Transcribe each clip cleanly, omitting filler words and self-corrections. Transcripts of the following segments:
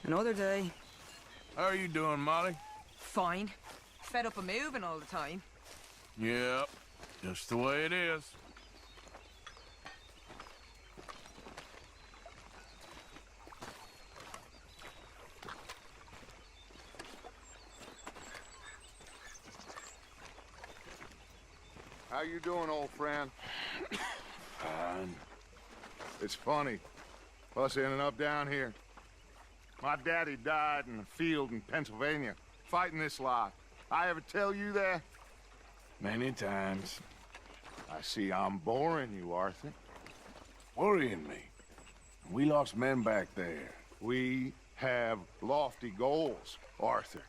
Another day. How are you doing, Molly? Fine. Fed up of moving all the time. Yep, just the way it is. How you doing, old friend? Fine. It's funny, us ending up down here. My daddy died in a field in Pennsylvania, fighting this lot. I ever tell you that? Many times. I see I'm boring you, Arthur. Worrying me. We lost men back there. We have lofty goals, Arthur.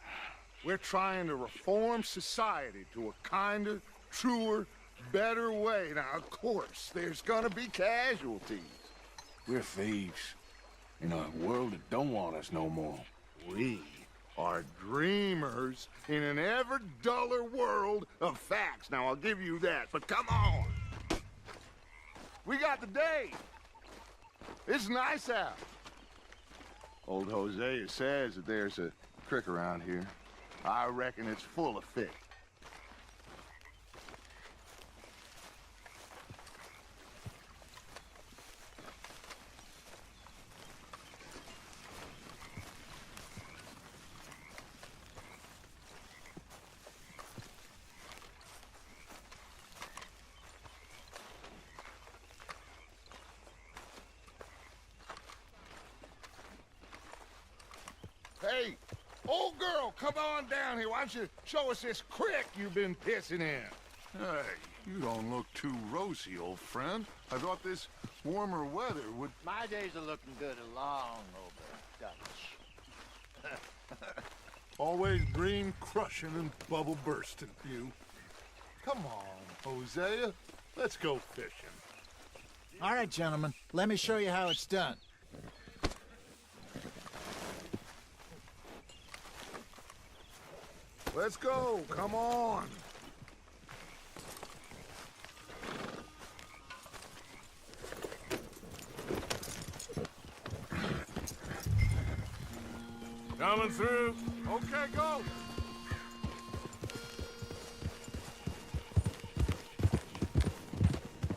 We're trying to reform society to a kinder, truer, better way. Now, of course, there's gonna be casualties. We're thieves. In a world that don't want us no more. We are dreamers in an ever duller world of facts. Now, I'll give you that, but come on. We got the day. It's nice out. Old Hosea says that there's a creek around here. I reckon it's full of fish. Hey, old girl, come on down here. Why don't you show us this creek you've been pissing in? Hey, you don't look too rosy, old friend. I thought this warmer weather would... My days are looking good along over Dutch. Always green crushing and bubble bursting, you. Come on, Hosea. Let's go fishing. All right, gentlemen. Let me show you how it's done. Let's go, come on. Coming through. Okay, go.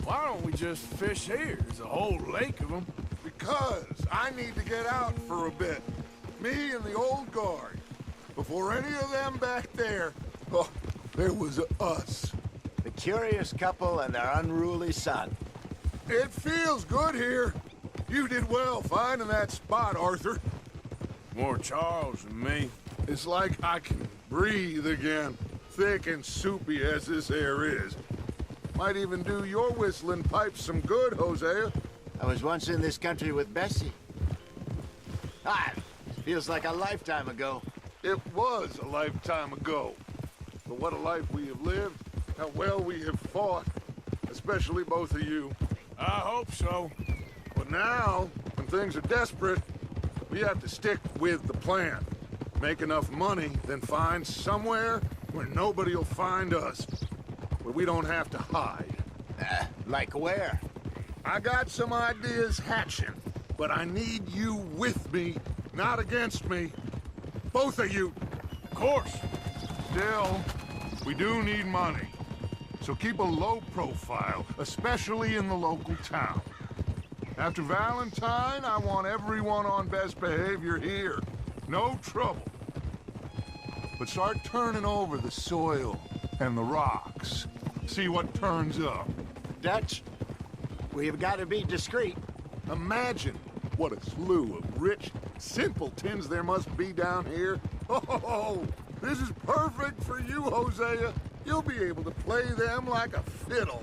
Why don't we just fish here? There's a whole lake of them. Because I need to get out for a bit. Me and the old guard. Before any of them back there, oh, there was us. The curious couple and their unruly son. It feels good here. You did well finding that spot, Arthur. More Charles than me. It's like I can breathe again, thick and soupy as this air is. Might even do your whistling pipes some good, Hosea. I was once in this country with Bessie. Feels like a lifetime ago. It was a lifetime ago. But what a life we have lived, how well we have fought, especially both of you. I hope so. But now, when things are desperate, we have to stick with the plan. Make enough money, then find somewhere where nobody will find us. Where we don't have to hide. Like where? I got some ideas hatching, but I need you with me, not against me. Both of you. Of course. Still, we do need money. So keep a low profile, especially in the local town. After Valentine, I want everyone on best behavior here. No trouble. But start turning over the soil and the rocks. See what turns up. Dutch, we've got to be discreet. Imagine what a slew of rich simpletons there must be down here. Oh, this is perfect for you, Hosea. You'll be able to play them like a fiddle.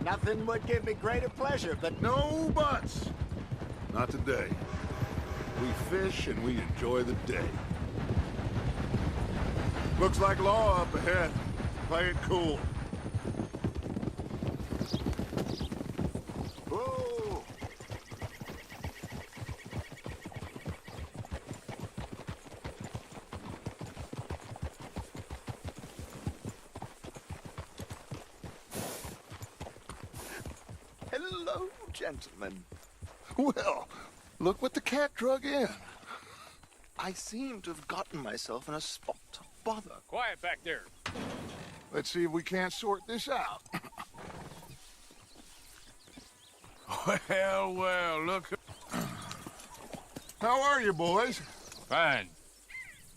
Nothing would give me greater pleasure, but No buts. Not today. We fish and we enjoy the day. Looks like law up ahead. Play it cool. Whoa! Hello, gentlemen. Well, look what the cat drug in. I seem to have gotten myself in a spot of bother. Quiet back there. Let's see if we can't sort this out. Well, well, look. How are you, boys? Fine.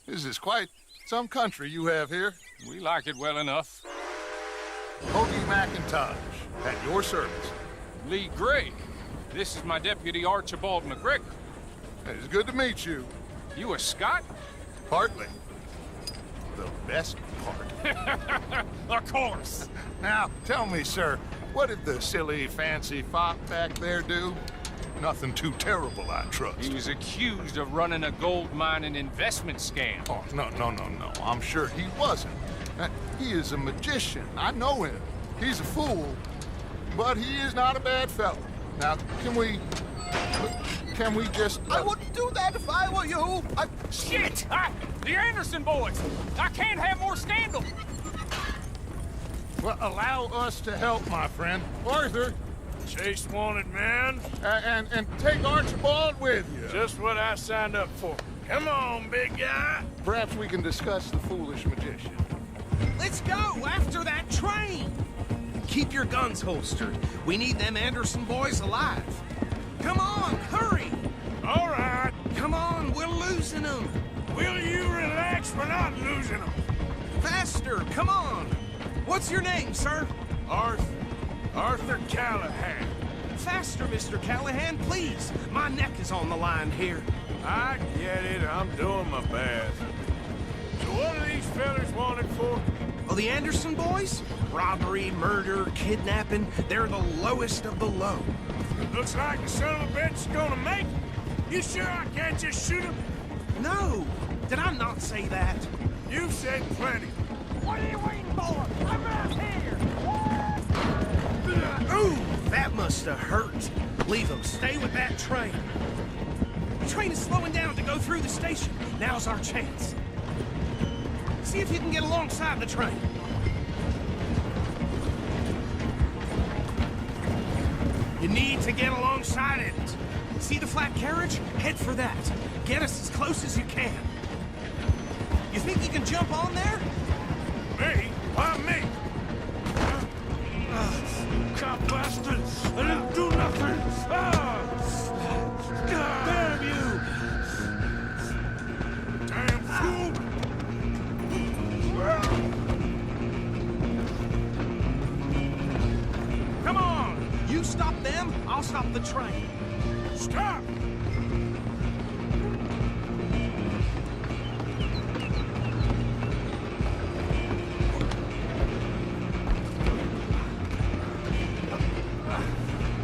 This is quite some country you have here. We like it well enough. Hoagie McIntosh, at your service. Lee Gray. This is my deputy Archibald McGregor. It's good to meet you. You a Scot? Partly. The best part. Of course. Now, tell me, sir, what did the silly, fancy fop back there do? Nothing too terrible, I trust. He was accused of running a gold mining investment scam. Oh, no. I'm sure he wasn't. He is a magician. I know him. He's a fool, but he is not a bad fellow. Now, can we just... I wouldn't do that if I were you. Shit! The Anderson boys! I can't have more scandal! Well, allow us to help, my friend. Arthur, Chase wanted, man. and take Archibald with you. Just what I signed up for. Come on, big guy. Perhaps we can discuss the foolish magician. Let's go after that train! Keep your guns holstered. We need them Anderson boys alive. Come on, hurry! All right. Come on, we're losing them. Will you relax? We're not losing them. Faster, come on. What's your name, sir? Arthur Callahan. Faster, Mr. Callahan, please. My neck is on the line here. I get it. I'm doing my best. So what are these fellas wanted for? Oh, the Anderson boys? Robbery, murder, kidnapping. They're the lowest of the low. Looks like the son of a bitch is gonna make it. You sure I can't just shoot him? No! Did I not say that? You've said plenty. What are you waiting for? I'm out here! Ooh, that must have hurt. Leave them. Stay with that train. The train is slowing down to go through the station. Now's our chance. See if you can get alongside the train. You need to get alongside it. See the flat carriage? Head for that. Get us as close as you can. You think you can jump on there? Me? Why me? Cop bastard! I didn't do nothing! Damn you! Damn fool! Come on! You stop them, I'll stop the train. Stop!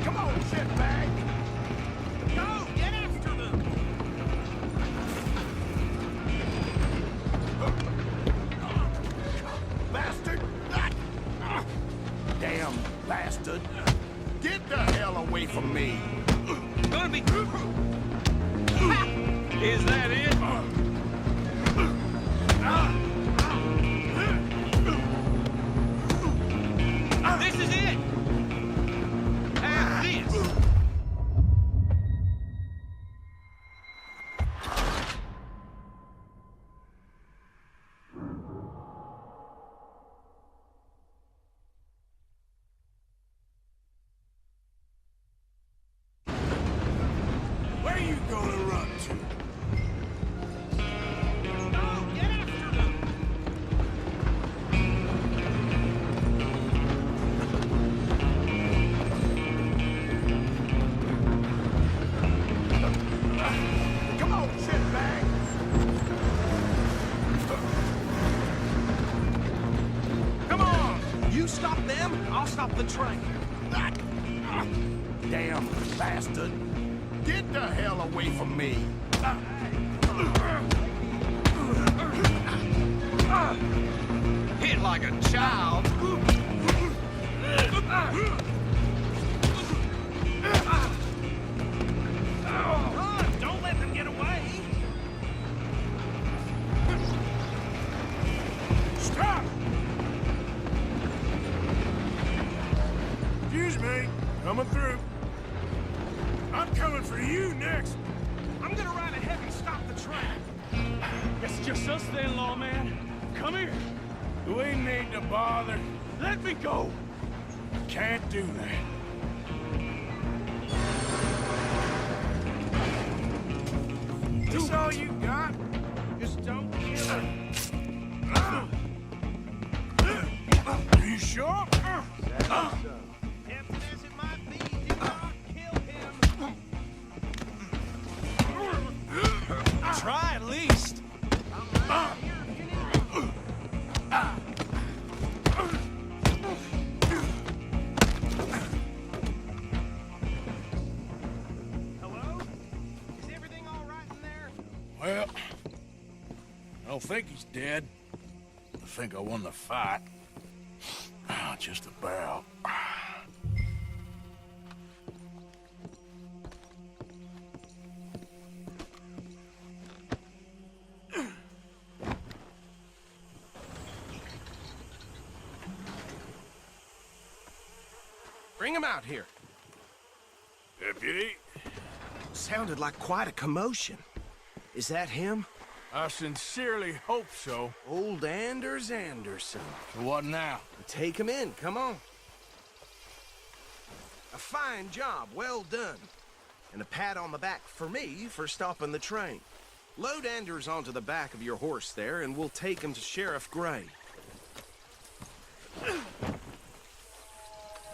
Come on, shitbag! Go, get after them! Bastard! Damn bastard! Get the hell away from me! Gonna be... Is that it? This is it! Have this! Where you gonna run to? Go, get after them! Come on, shitbag! Come on! You stop them, I'll stop the train. Damn bastard! Get the hell away from me! Hit like a child. Run! Don't let them get away! Stop! Excuse me. Coming through. I'm coming for you next. I'm gonna ride ahead and stop the train. It's just us then, lawman. Come here. Do we need to bother? Let me go. Can't do that. This all you got? Just don't kill her. You sure? Tempting as it might be, do not kill him. Try at least. Hello? Is everything all right in there? Well, I don't think he's dead. I think I won the fight. Just about. Bring him out here. Deputy, Sounded like quite a commotion. Is that him? I sincerely hope so. Old Anders Anderson. So what now? Take him in, come on. A fine job, well done. And a pat on the back for me for stopping the train. Load Anders onto the back of your horse there, and we'll take him to Sheriff Gray.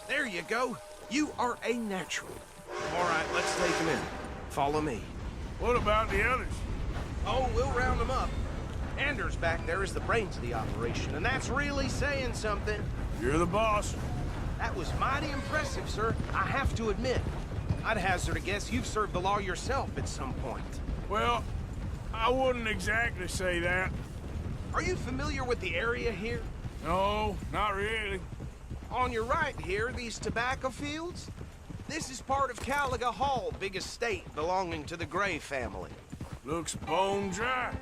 There you go. You are a natural. All right, let's take him in. Follow me. What about the others? Oh, we'll round them up. Anders back there is the brains of the operation, and that's really saying something. You're the boss. That was mighty impressive, sir. I have to admit. I'd hazard a guess you've served the law yourself at some point. Well, I wouldn't exactly say that. Are you familiar with the area here? No, not really. On your right here, these tobacco fields? This is part of Caliga Hall, big estate belonging to the Gray family. Looks bone dry.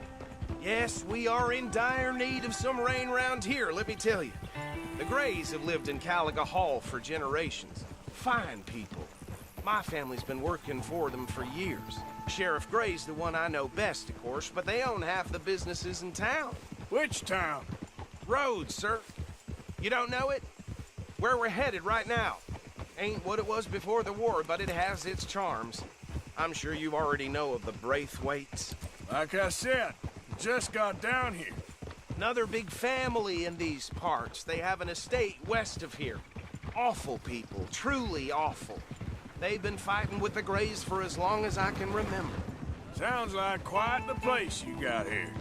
Yes, we are in dire need of some rain round here, let me tell you. The Grays have lived in Caliga Hall for generations. Fine people. My family's been working for them for years. Sheriff Gray's the one I know best, of course, but they own half the businesses in town. Which town? Rhodes, sir. You don't know it? Where we're headed right now. Ain't what it was before the war, but it has its charms. I'm sure you already know of the Braithwaites. Like I said, just got down here. Another big family in these parts. They have an estate west of here. Awful people, truly awful. They've been fighting with the Grays for as long as I can remember. Sounds like quite the place you got here.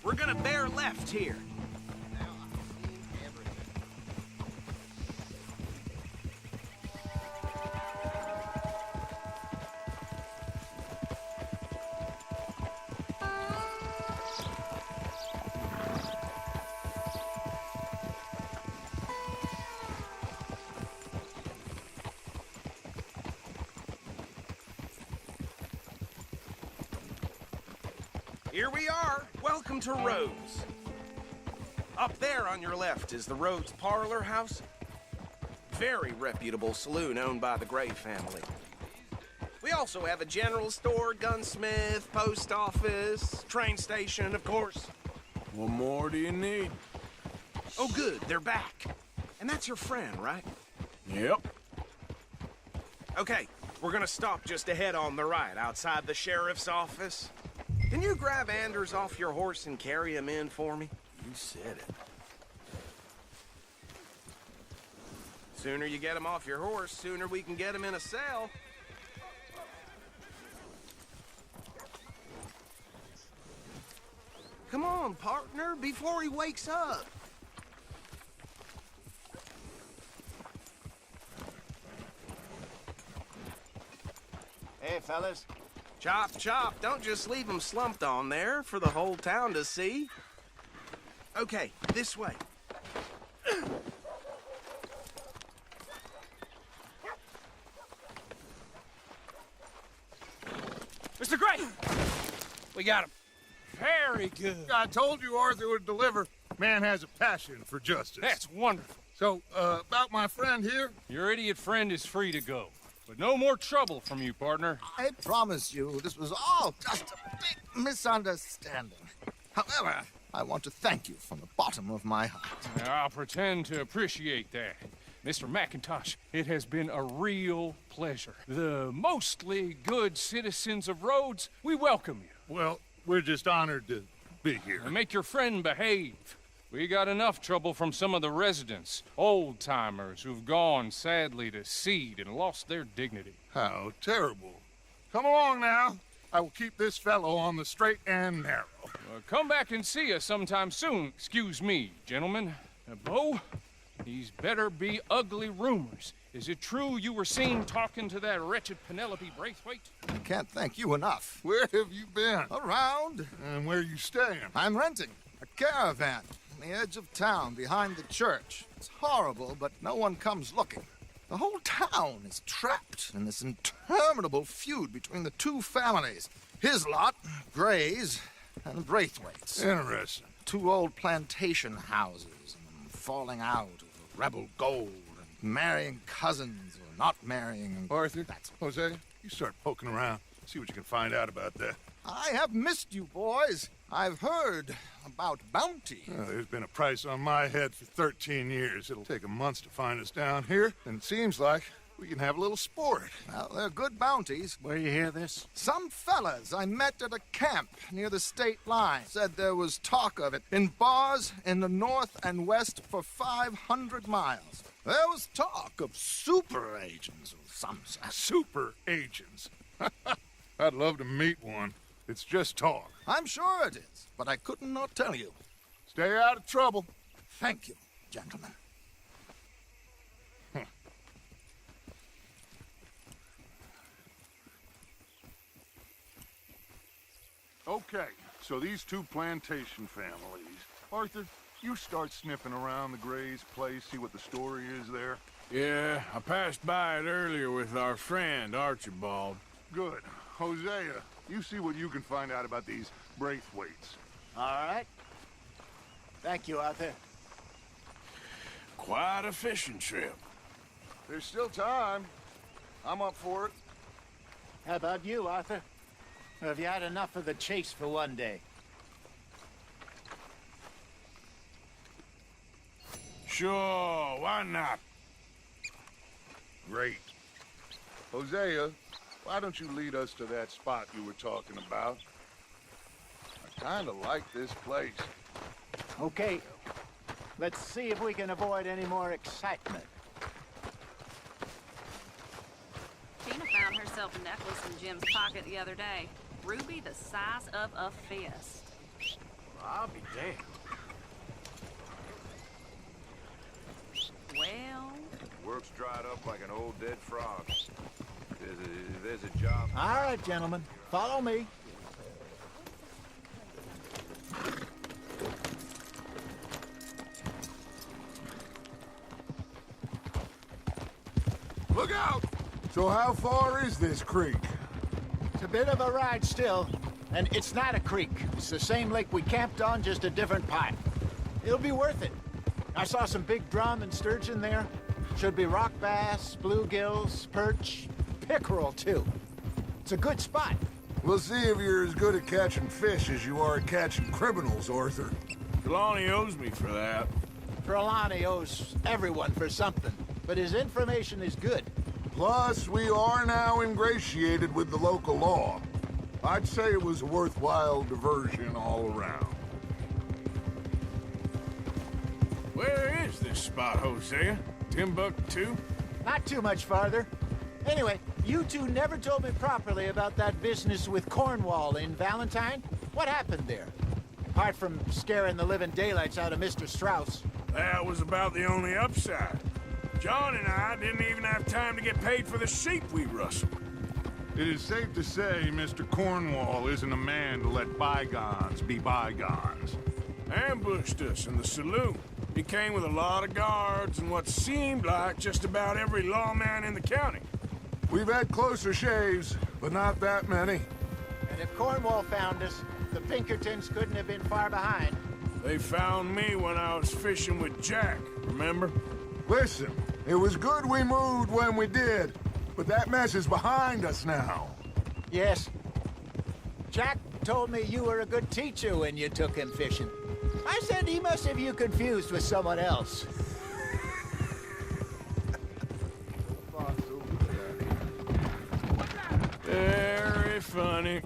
We're gonna bear left here. Here we are. Welcome to Rhodes. Up there on your left is the Rhodes Parlor House. Very reputable saloon owned by the Gray family. We also have a general store, gunsmith, post office, train station, of course. What more do you need? Oh, good, they're back. And that's your friend, right? Yep. Okay, we're gonna stop just ahead on the right, outside the sheriff's office. Can you grab Anders off your horse and carry him in for me? You said it. Sooner you get him off your horse, sooner we can get him in a cell. Come on, partner, before he wakes up. Hey, fellas. Chop, chop. Don't just leave him slumped on there for the whole town to see. Okay, this way. Mr. Gray! We got him. Very good. I told you Arthur would deliver. Man has a passion for justice. That's wonderful. So, about my friend here? Your idiot friend is free to go. But no more trouble from you, partner. I promise you this was all just a big misunderstanding. However, I want to thank you from the bottom of my heart. Now, I'll pretend to appreciate that. Mr. McIntosh, it has been a real pleasure. The mostly good citizens of Rhodes, we welcome you. Well, we're just honored to be here. And make your friend behave. We got enough trouble from some of the residents, old-timers who've gone, sadly, to seed and lost their dignity. How terrible. Come along now. I will keep this fellow on the straight and narrow. Come back and see us sometime soon. Excuse me, gentlemen. Bo, these better be ugly rumors. Is it true you were seen talking to that wretched Penelope Braithwaite? I can't thank you enough. Where have you been? Around. And where are you staying? I'm renting a caravan on the edge of town behind the church. It's horrible, but no one comes looking. The whole town is trapped in this interminable feud between the two families. His lot, Gray's, and Braithwaite's. Interesting. Two old plantation houses, and falling out over rebel gold, and marrying cousins or not marrying. Arthur, that's Jose, you start poking around. See what you can find out about that. I have missed you, boys. I've heard about bounty. Well, there's been a price on my head for 13 years. It'll take 'em months to find us down here, and it seems like we can have a little sport. Well, they're good bounties. Where you hear this? Some fellas I met at a camp near the state line said there was talk of it in bars in the north and west for 500 miles. There was talk of super agents of some sort. Super agents. I'd love to meet one. It's just talk. I'm sure it is, but I couldn't not tell you. Stay out of trouble. Thank you, gentlemen. Okay, so these two plantation families. Arthur, you start sniffing around the Gray's place, see what the story is there. Yeah, I passed by it earlier with our friend, Archibald. Good. Hosea, you see what you can find out about these Braithwaites. All right. Thank you, Arthur. Quite a fishing trip. There's still time. I'm up for it. How about you, Arthur? Or have you had enough of the chase for one day? Sure, why not? Great. Hosea, why don't you lead us to that spot you were talking about? I kind of like this place. Okay. Let's see if we can avoid any more excitement. Tina found herself a necklace in Jim's pocket the other day. Ruby the size of a fist. I'll be damned. Well... Work's dried up like an old dead frog. There's a job. All right, gentlemen. Follow me. Look out! So how far is this creek? It's a bit of a ride still. And it's not a creek. It's the same lake we camped on, just a different part. It'll be worth it. I saw some big drum and sturgeon there. Should be rock bass, bluegills, perch, pickerel, too. It's a good spot. We'll see if you're as good at catching fish as you are at catching criminals, Arthur. Trelawney owes me for that. Trelawney owes everyone for something, but his information is good. Plus, we are now ingratiated with the local law. I'd say it was a worthwhile diversion all around. Where is this spot, Hosea? Timbuktu? Not too much farther. Anyway, you two never told me properly about that business with Cornwall in Valentine. What happened there? Apart from scaring the living daylights out of Mr. Strauss. That was about the only upside. John and I didn't even have time to get paid for the sheep we rustled. It is safe to say Mr. Cornwall isn't a man to let bygones be bygones. Ambushed us in the saloon. He came with a lot of guards and what seemed like just about every lawman in the county. We've had closer shaves, but not that many. And if Cornwall found us, the Pinkertons couldn't have been far behind. They found me when I was fishing with Jack, remember? Listen, it was good we moved when we did. But that mess is behind us now. Yes. Jack told me you were a good teacher when you took him fishing. I said he must have you confused with someone else. Very funny.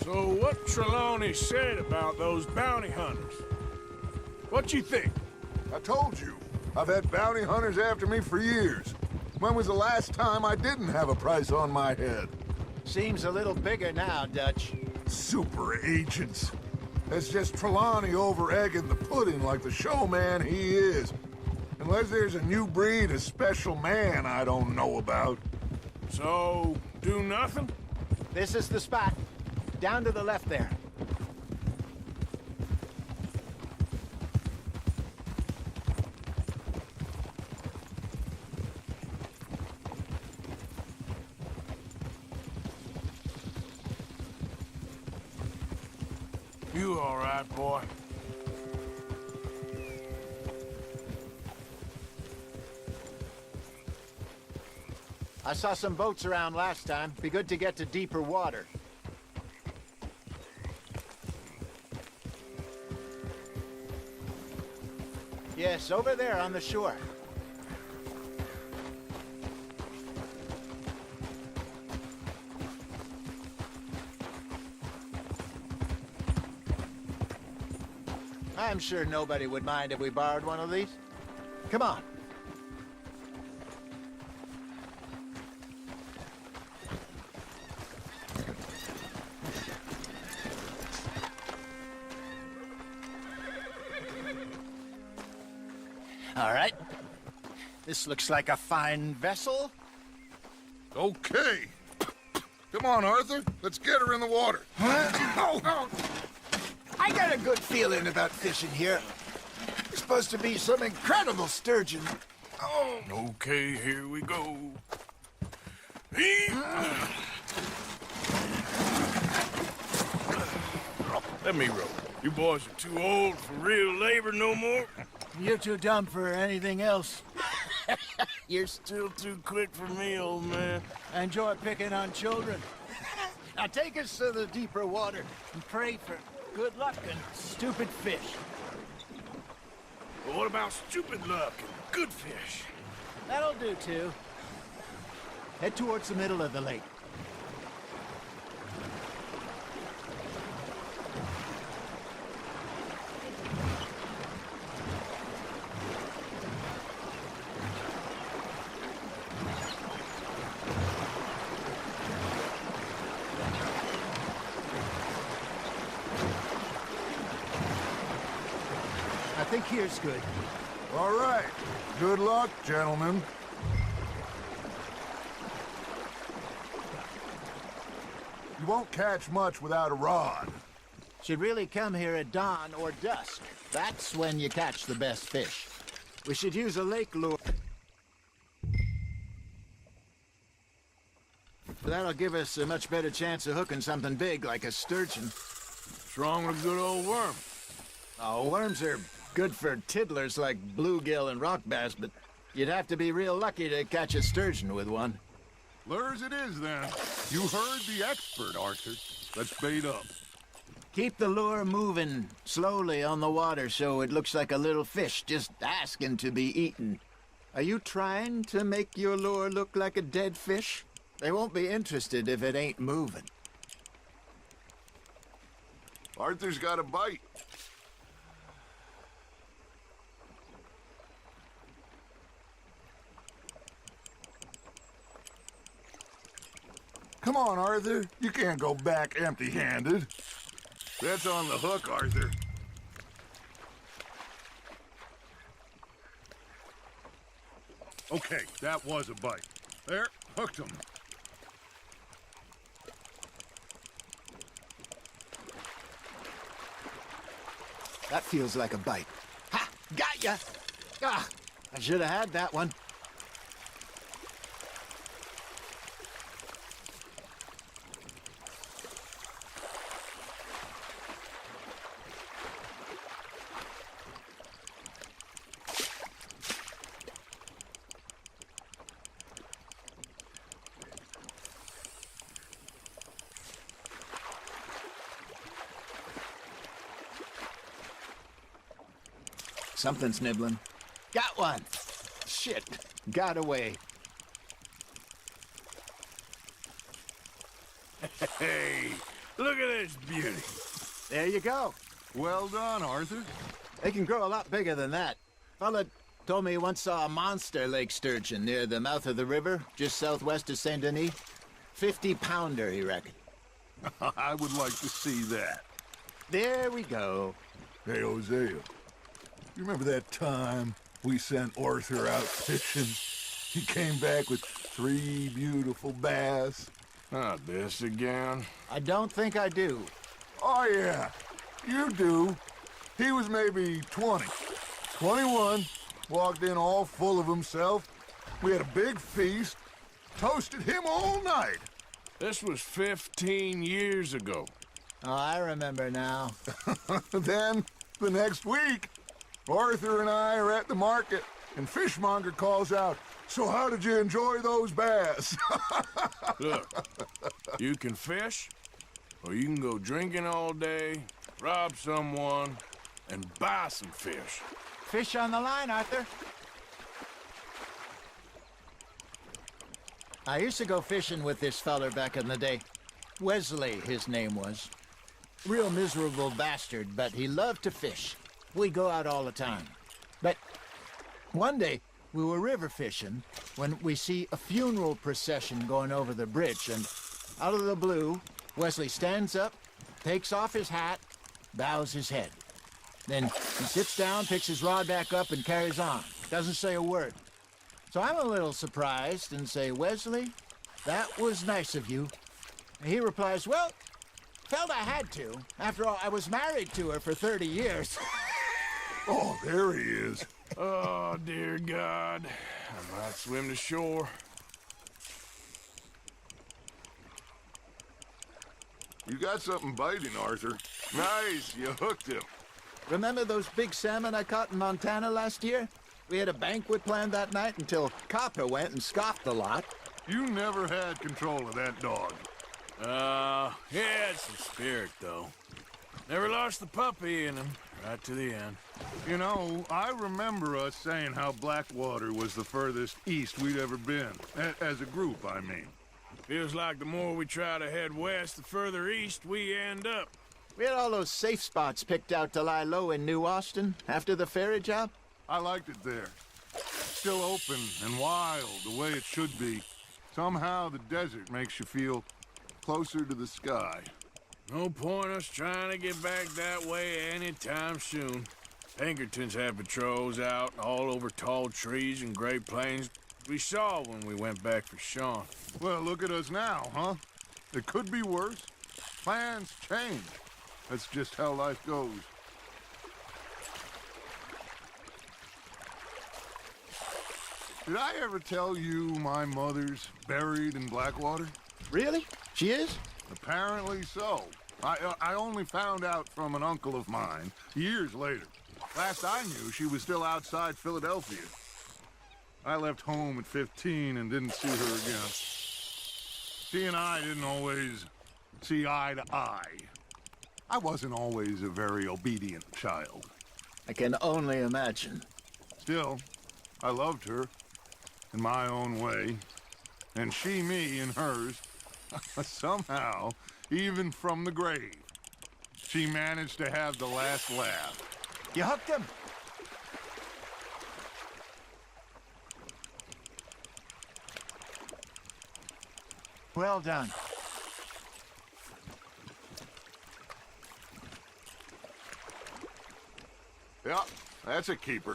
So what Trelawney said about those bounty hunters? What you think? I told you. I've had bounty hunters after me for years. When was the last time I didn't have a price on my head? Seems a little bigger now, Dutch. Super agents. That's just Trelawney over-egging the pudding like the showman he is. Unless there's a new breed of special man I don't know about. So, do nothing? This is the spot. Down to the left there. You all right, boy? I saw some boats around last time. Be good to get to deeper water. Yes, over there on the shore. I'm sure nobody would mind if we borrowed one of these. Come on. All right. This looks like a fine vessel. Okay. Come on, Arthur. Let's get her in the water. Oh. I got a good feeling about fishing here. There's supposed to be some incredible sturgeon. Oh. Okay, here we go. Let me row. You boys are too old for real labor no more. You're too dumb for anything else. You're still too quick for me, old man. I enjoy picking on children. Now take us to the deeper water and pray for good luck and stupid fish. But what about stupid luck and good fish? That'll do, too. Head towards the middle of the lake. I think here's good. All right. Good luck, gentlemen. You won't catch much without a rod. Should really come here at dawn or dusk. That's when you catch the best fish. We should use a lake lure. That'll give us a much better chance of hooking something big like a sturgeon. What's wrong with a good old worm? Oh, worms are good for tiddlers like bluegill and rock bass, but you'd have to be real lucky to catch a sturgeon with one. Lures it is, then. You heard the expert, Arthur. Let's bait up. Keep the lure moving slowly on the water so it looks like a little fish just asking to be eaten. Are you trying to make your lure look like a dead fish? They won't be interested if it ain't moving. Arthur's got a bite. Come on, Arthur. You can't go back empty-handed. That's on the hook, Arthur. Okay, that was a bite. There, hooked him. That feels like a bite. Ha! Got ya! Ah! I should have had that one. Something's nibbling. Got one! Shit, got away. Hey, look at this beauty. There you go. Well done, Arthur. They can grow a lot bigger than that. Fella told me he once saw a monster lake sturgeon near the mouth of the river, just southwest of Saint Denis. 50-pounder, he reckoned. I would like to see that. There we go. Hey, Hosea. You remember that time we sent Arthur out fishing? He came back with 3 beautiful bass. Not this again. I don't think I do. Oh, yeah. You do. He was maybe 20. 21. Walked in all full of himself. We had a big feast. Toasted him all night. This was 15 years ago. Oh, I remember now. Then, the next week, Arthur and I are at the market, and Fishmonger calls out, "So how did you enjoy those bass?" Look, you can fish, or you can go drinking all day, rob someone, and buy some fish. Fish on the line, Arthur. I used to go fishing with this feller back in the day. Wesley, his name was. Real miserable bastard, but he loved to fish. We go out all the time. But one day, we were river fishing when we see a funeral procession going over the bridge, and out of the blue, Wesley stands up, takes off his hat, bows his head. Then he sits down, picks his rod back up, and carries on. Doesn't say a word. So I'm a little surprised and say, "Wesley, that was nice of you." And he replies, "Well, felt I had to. After all, I was married to her for 30 years. Oh, there he is. Oh, dear God. I might swim to shore. You got something biting, Arthur. Nice, you hooked him. Remember those big salmon I caught in Montana last year? We had a banquet planned that night until Copper went and scoffed the lot. You never had control of that dog. He had some spirit, though. Never lost the puppy in him, right to the end. You know, I remember us saying how Blackwater was the furthest east we'd ever been. As a group, I mean. Feels like the more we try to head west, the further east we end up. We had all those safe spots picked out to lie low in New Austin after the ferry job. I liked it there. Still open and wild, the way it should be. Somehow the desert makes you feel closer to the sky. No point us trying to get back that way anytime soon. Pinkertons have patrols out all over tall trees and Great Plains. We saw when we went back for Sean. Well, look at us now, huh? It could be worse. Plans change. That's just how life goes. Did I ever tell you my mother's buried in Blackwater? Really? She is? Apparently so. I only found out from an uncle of mine years later. Last I knew, she was still outside Philadelphia. I left home at 15 and didn't see her again. She and I didn't always see eye to eye. I wasn't always a very obedient child. I can only imagine. Still, I loved her in my own way, and she me in hers. Somehow, even from the grave, she managed to have the last laugh. You hooked him? Well done. Yeah, that's a keeper.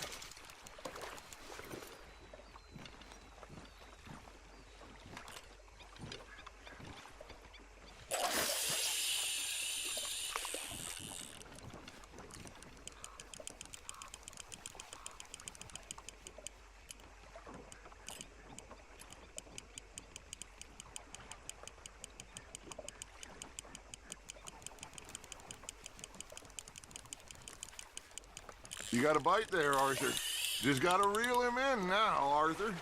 You got a bite there, Arthur. Just gotta reel him in now, Arthur.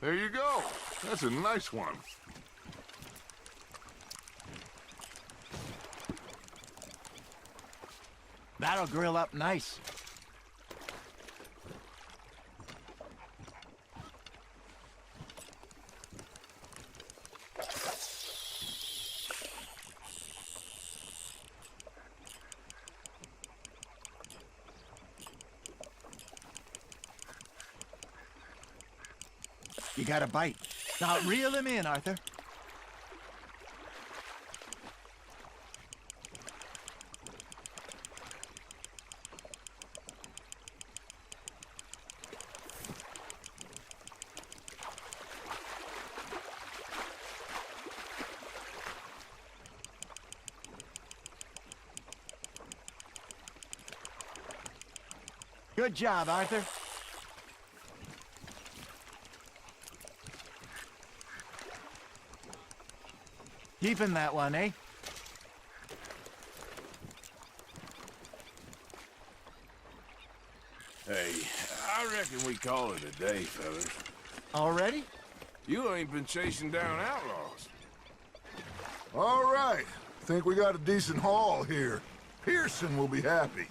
There you go. That's a nice one. That'll grill up nice. You got a bite. Now reel him in, Arthur. Good job, Arthur. Keeping that one, eh? Hey, I reckon we call it a day, fellas. Already? You ain't been chasing down outlaws. All right. Think we got a decent haul here. Pearson will be happy.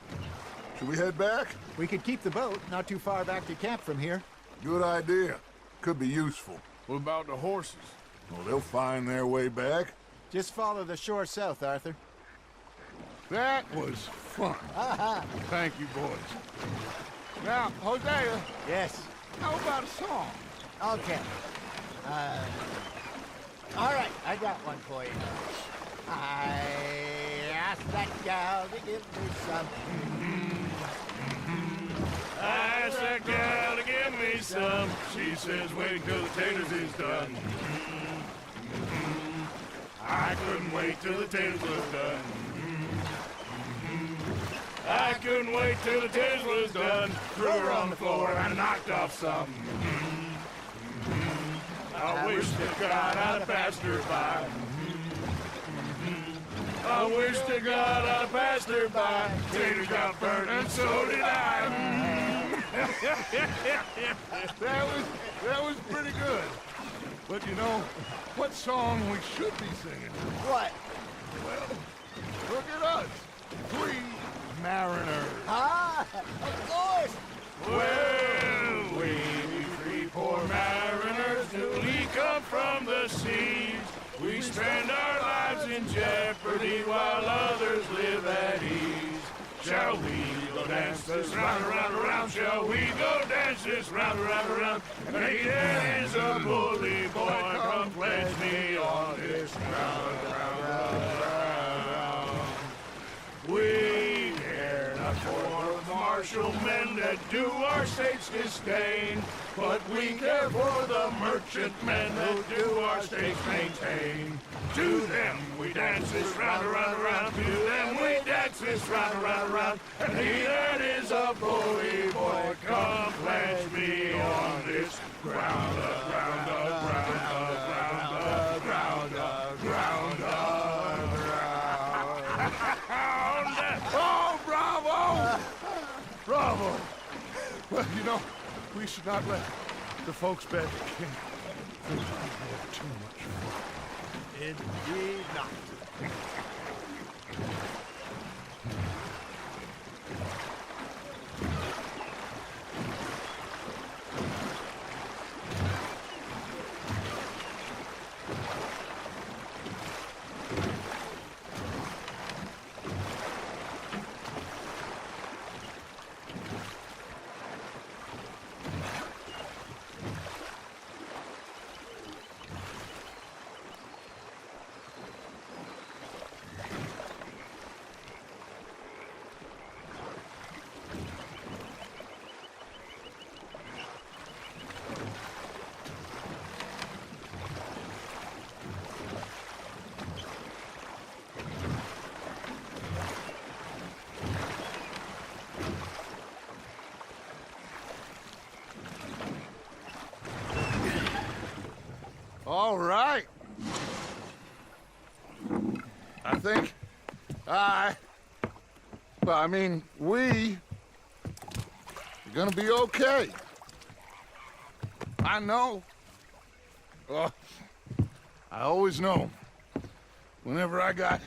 Should we head back? We could keep the boat, not too far back to camp from here. Good idea. Could be useful. What about the horses? Well, they'll find their way back. Just follow the shore south, Arthur. That was fun. Thank you, boys. Now, Hosea. Yes. How about a song? Okay. All right, I got one for you. I asked that gal to give me some. I asked that gal to give me some. She says, wait till the taters is done. I couldn't wait till the taters was done. I couldn't wait till the taters was done. Threw her on the floor and knocked off some. I wish to God I'd have passed her by. I wish to God I'd have passed her by. Taters got burnt and so did I. That was pretty good. But you know, what song we should be singing? What? Well, look at us. 3 mariners. Ah, of course. Well, we 3 poor mariners newly come from the seas. We spend our lives in jeopardy while others live at ease. Shall we go dance this round, around, around? Shall we go dance this round, around, around? And there is a bully boy, come pledge me on this ground, ground, ground. We care not for the martial men that do our states disdain, but we care for the merchant men who do our states maintain. To them we dance this round, around, around. To them we dance this round, around, around. And he that is a bully boy, come pledge me on this ground, ground, ground, ground, ground, ground, ground. Oh, bravo! Bravo! Well, you know, we should not let the folks back at camp think we had too much fun. Indeed not. All right. I think we are gonna be okay. I know Oh, I always know, whenever I got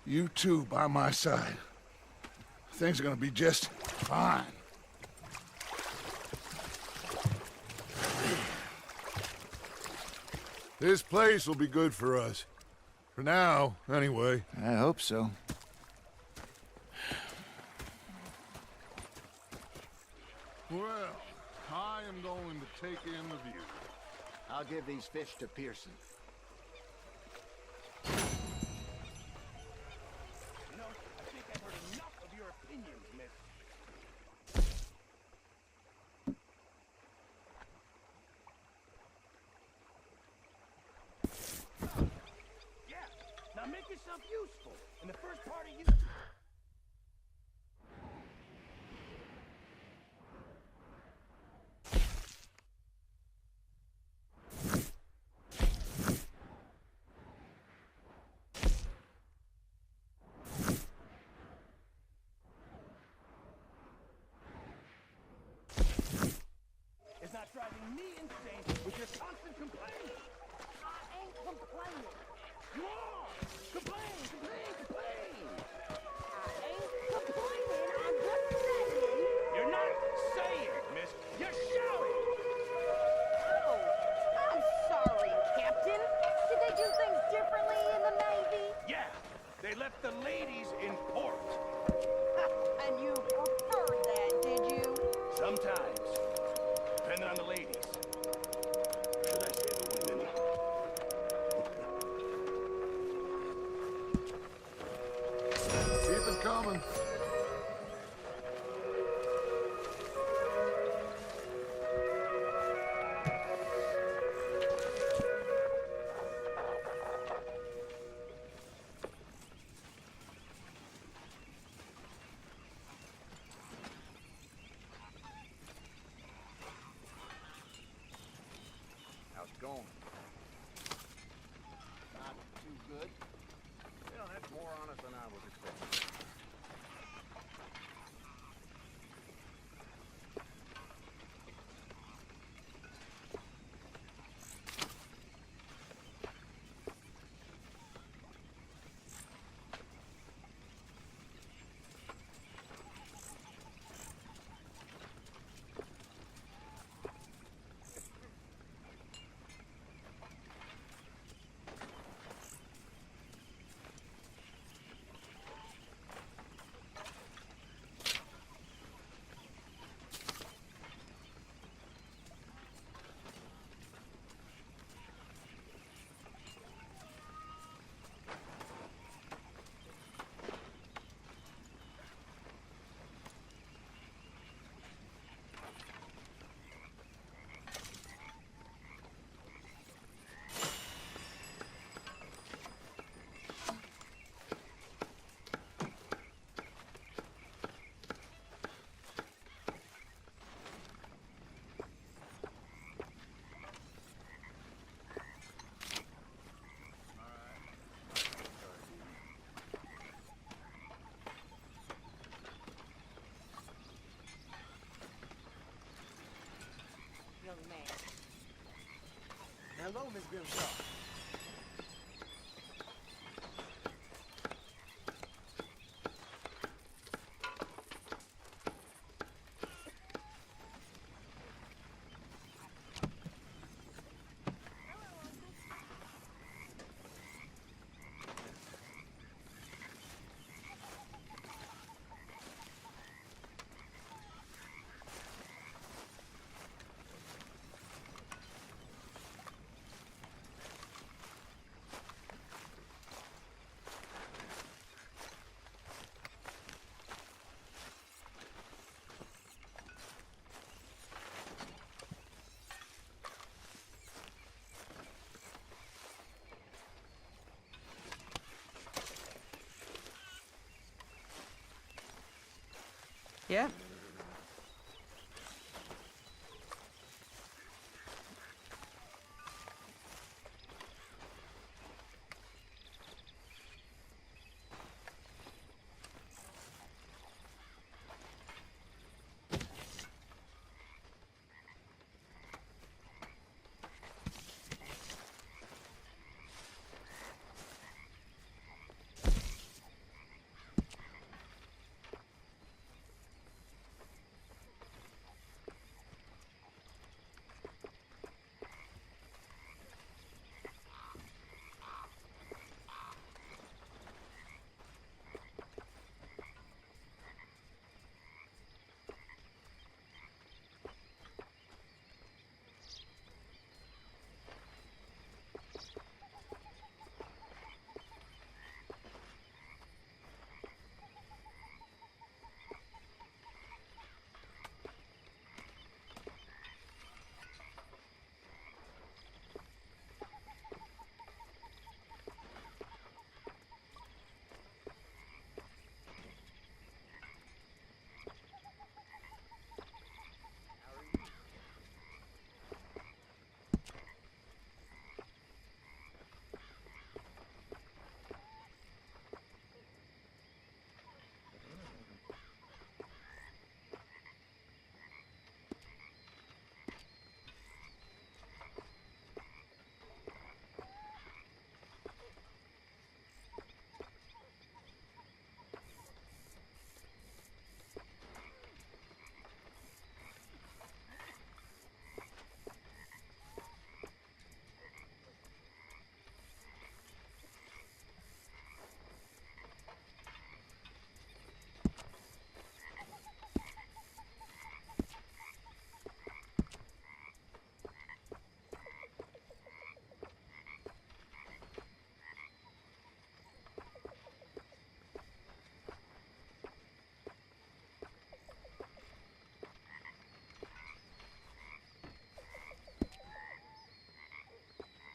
you two by my side, things are gonna be just fine. This place will be good for us. For now, anyway. I hope so. Well, I am going to take in the view. I'll give these fish to Pearson. You know, I think I've heard enough of your opinions, miss. Yeah, now make yourself useful. In the first part of you... It's not driving me insane with your constant complaining. I ain't complaining. You are! Complain, complain, complain! I ain't complaining, I'm just saying. You're not saying, miss. You're shouting! Oh, I'm sorry, Captain. Did they do things differently in the Navy? Yeah, they left the ladies in port. And you preferred that, did you? Sometimes, depending on the ladies. Should I say the women? Keep it coming. How's it going? Not too good. Yeah, that's more honest than I was expecting. Young man. Hello, Miss Grimshaw. Yeah.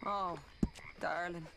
Oh, darling.